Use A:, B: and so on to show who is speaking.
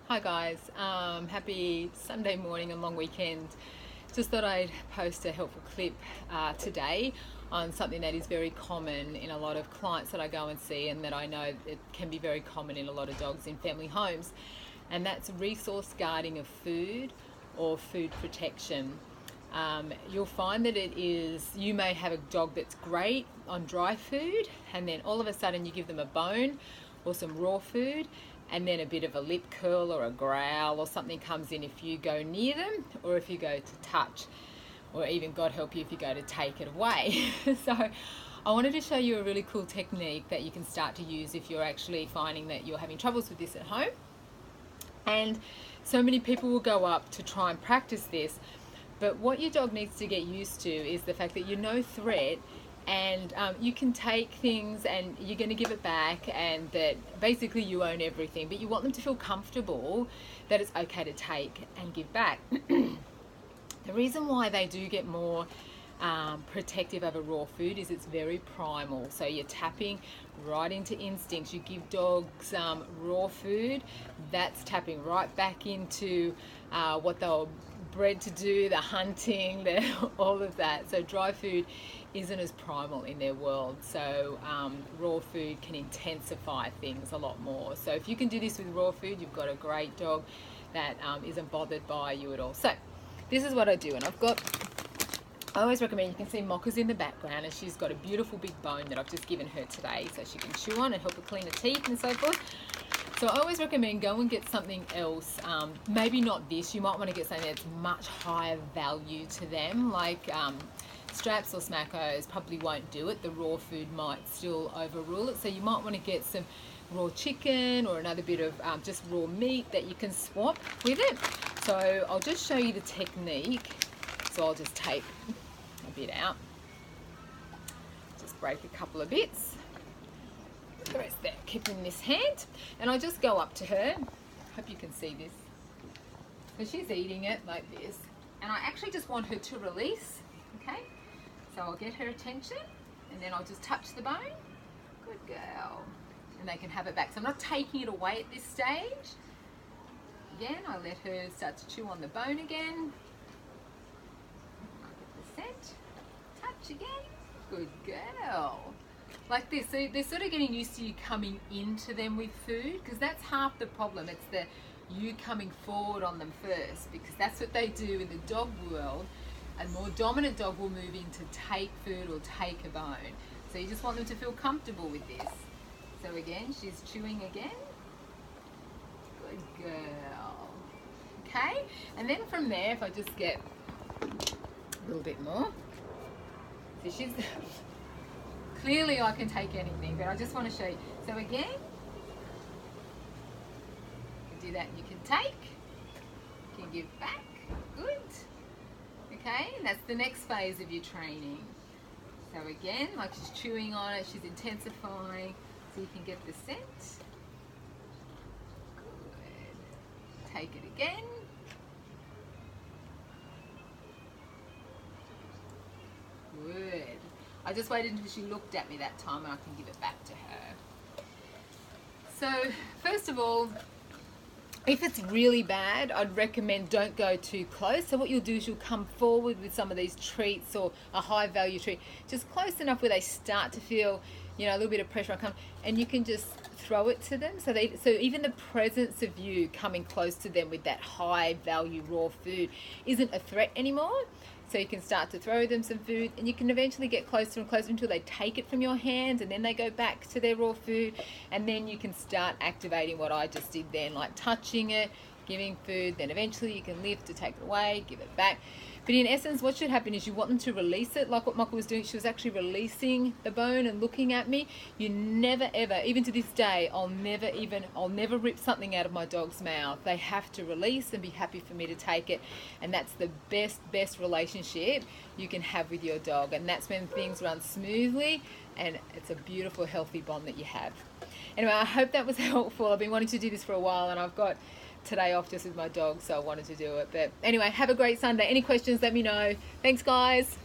A: Hi guys, happy Sunday morning and long weekend. Just thought I'd post a helpful clip today on something that is very common in a lot of clients that I go and see, and that I know it can be very common in a lot of dogs in family homes, and that's resource guarding of food or food protection. You'll find that you may have a dog that's great on dry food, and then all of a sudden you give them a bone or some raw food, and then a bit of a lip curl or a growl or something comes in if you go near them, or if you go to touch, or even, God help you, if you go to take it away. So I wanted to show you a really cool technique that you can start to use if you're actually finding that you're having troubles with this at home. And so many people will go up to try and practice this, but what your dog needs to get used to is the fact that you're no threat, and you can take things and you're going to give it back, and that basically you own everything, but you want them to feel comfortable that it's okay to take and give back. The reason why they do get more protective over raw food is it's very primal. So you're tapping right into instincts. You give dogs raw food, that's tapping right back into what they were bred to do, the hunting, all of that. So dry food isn't as primal in their world. So raw food can intensify things a lot more. So if you can do this with raw food, you've got a great dog that isn't bothered by you at all. So this is what I do, and I always recommend, you can see Mocha's in the background, and she's got a beautiful big bone that I've just given her today so she can chew on and help her clean her teeth and so forth. So I always recommend go and get something else, maybe not this. You might want to get something that's much higher value to them, like straps or smackos probably won't do it. The raw food might still overrule it. So you might want to get some raw chicken or another bit of just raw meat that you can swap with it. So I'll just show you the technique. So I'll just take a bit out, just break a couple of bits. The rest there, keep in this hand, and I just go up to her. Hope you can see this. So she's eating it like this, and I actually just want her to release. Okay, so I'll get her attention, and then I'll just touch the bone. Good girl. And they can have it back. So I'm not taking it away at this stage. Again, I let her start to chew on the bone again. I'll get the scent. Touch again. Good girl. Like this. So they're sort of getting used to you coming into them with food, because that's half the problem. It's the you coming forward on them first, because that's what they do in the dog world. A more dominant dog will move in to take food or take a bone. So you just want them to feel comfortable with this. So again, she's chewing again. Good girl. Okay, and then from there, if I just get a little bit more. So she's clearly I can take anything, but I just want to show you. So again, you can do that. You can take, you can give back. Good. Okay, and that's the next phase of your training. So again, like she's chewing on it, she's intensifying, so you can get the scent. Good. Take it again. Good. I just waited until she looked at me that time, and I can give it back to her. So first of all, if it's really bad, I'd recommend don't go too close. So what you'll do is you'll come forward with some of these treats, or a high value treat, just close enough where they start to feel, a little bit of pressure on come, and you can just throw it to them. So even the presence of you coming close to them with that high value raw food isn't a threat anymore. So you can start to throw them some food, and you can eventually get closer and closer until they take it from your hands, and then they go back to their raw food, and then you can start activating what I just did then, like touching it, giving food, then eventually you can lift to take it away, give it back. But in essence, what should happen is you want them to release it, like what Mocha was doing. She was actually releasing the bone and looking at me. You never ever, even to this day, I'll never rip something out of my dog's mouth. They have to release and be happy for me to take it. And that's the best relationship you can have with your dog. And that's when things run smoothly, and it's a beautiful, healthy bond that you have. Anyway, I hope that was helpful. I've been wanting to do this for a while, and I've got today off just with my dog, so I wanted to do it. But anyway, have a great Sunday. Any questions, let me know. Thanks, guys.